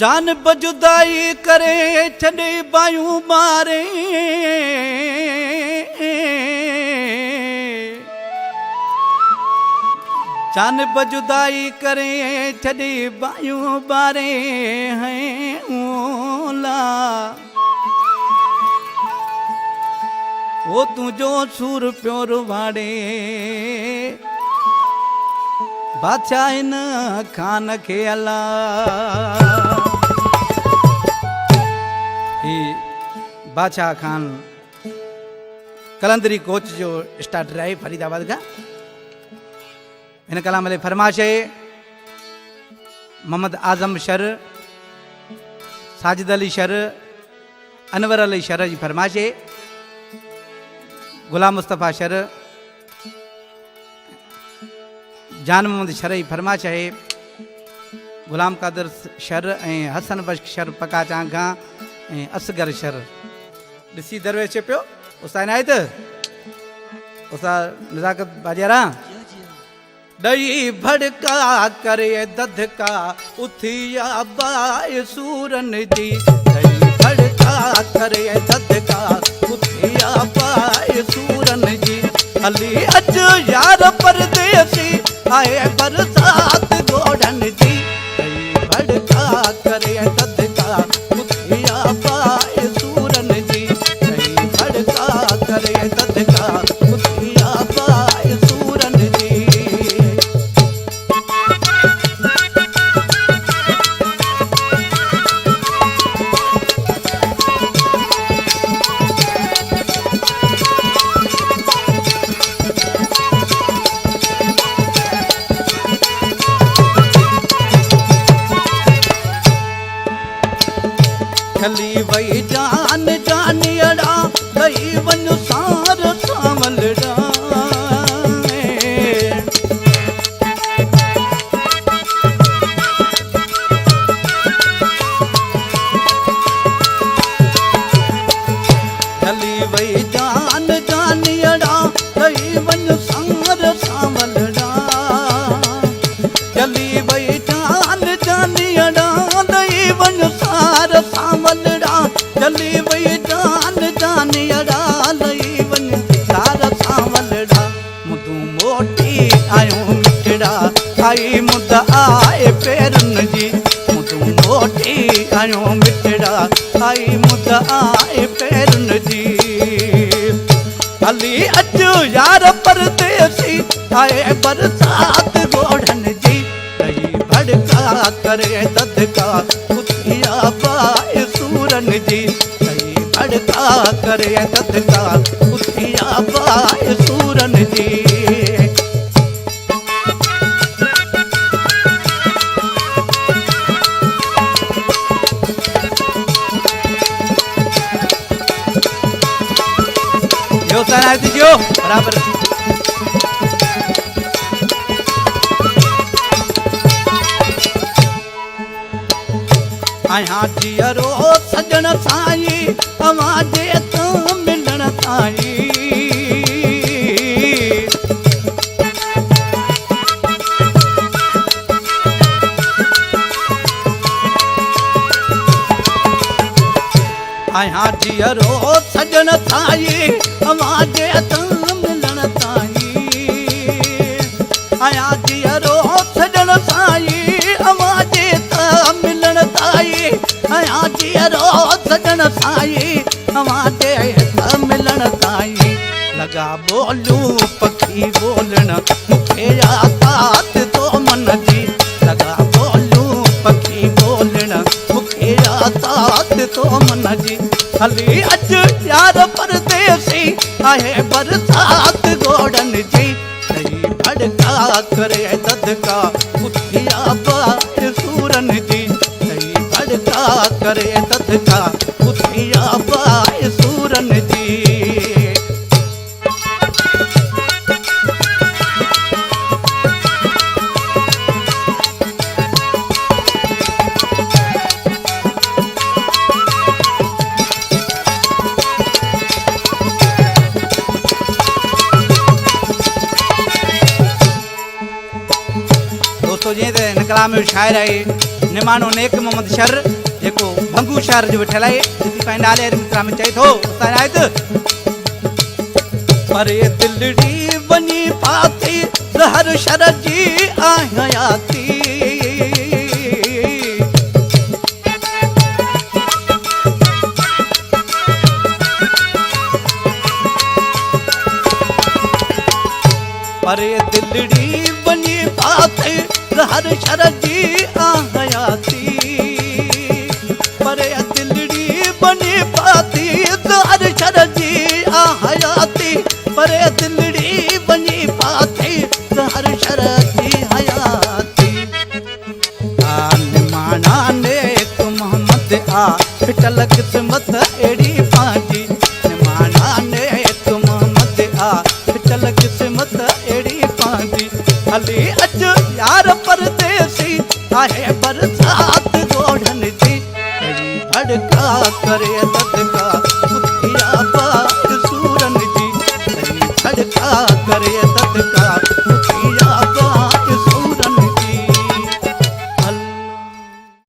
जान बजुदाई करे छॾे बायूं मारे जान बजुदाई करे छॾे बायूं बारे हैं ओला वो तुझो सूर प्योर वाड़े बादशाह इन खान खे अला बादशाह खान कलंदरी कोच जो स्टार्टर है फरीदाबाद का। इन कलाम में फरमाश है मोहम्मद आजम शर, साजिद अली शर, अनवर अली शर जी फरमाश है। गुलाम मुस्तफ़ा शर, जान मोहम्मद शर जी फरमाश है। गुलाम कादर शर ऐं हसन बख्श शर पका चांगा ऐं असगर शर। ॾिसी दरवेश पियो उस्ताद इनायत उस्ताद नज़ाकत बाजारा दई भड़का करे दधका उथिया बाय सूरन जी दई भड़का करे दधका उथिया बाय सूरन जी अली अज यार परदेसी आए बरसात गोढ़न जी दई भड़का करे दधका उथिया बाय सूरन जी दई भड़का करे दधका उथिया बाय सूरन जी। खली वही जान जानियड़ा गई वन सार सावलड़ा खली वही जान जानियड़ा गई वन सार सावलड़ा चली वही जान जानियड़ा गई वन सार सावलड़ा चली वही जान जानियड़ा लई वन सार सावलड़ा मुदू मोटी आयो मिठड़ा आई मुद आए पेरन जी मुदू मोटी आयो मिठड़ा आई मुद आए पेरन जी अली अचो यार परदेसी आए बरसात गोढ़न जी दई भड़का करे दधका उथिया बाय सूरन जी दई भड़का करे दधका उथिया बाय सूरन जी। यो सना दीजियो बराबर आया जियरो सजन साई आवाजे तो मिलन साई आया जियरो सजन साई आवाजे तो मिलन साई आया जियरो सजन साई आवाजे तो मिलन साई आया जियरो सजन साई आवाजे तो मिलन साई लगा बोलू पखी बोलण मुखे आतात तो मन जी लगा बोलू पखी बोलण मुखे आतात तो मन जी अली अज यार परदेसी आए बरसात गोढ़न जी दई भड़का करे दधका उथिया बाय सूरन जी दई भड़का करे दधका उथिया बाय सूरन जी। दोस्तों जी हिन कलाम जो शाइर आहे निमाणो नेक मोहम्मद शर जेको भंगू शहर जो वेठल आहे जिते पाण नाले मित्रा में चए थो उस्ताद आयत परे दिलड़ी वनी पाती हर शर जी आयाती परे दिलड़ी वनी पाती हर शर जी आयाती परे दिलड़ी बनी पाती हर शर जी आयाती परे दिलड़ी बनी पाती हर शर जी आयाती निमाणा नेक मोहम्मद फिटल किस्मत एड़ी पांजी निमाणा नेक मोहम्मद फिटल किस्मत एड़ी पांजी हली अच यार परदेसी आहे बरसात गोढ़न जी भड़का करे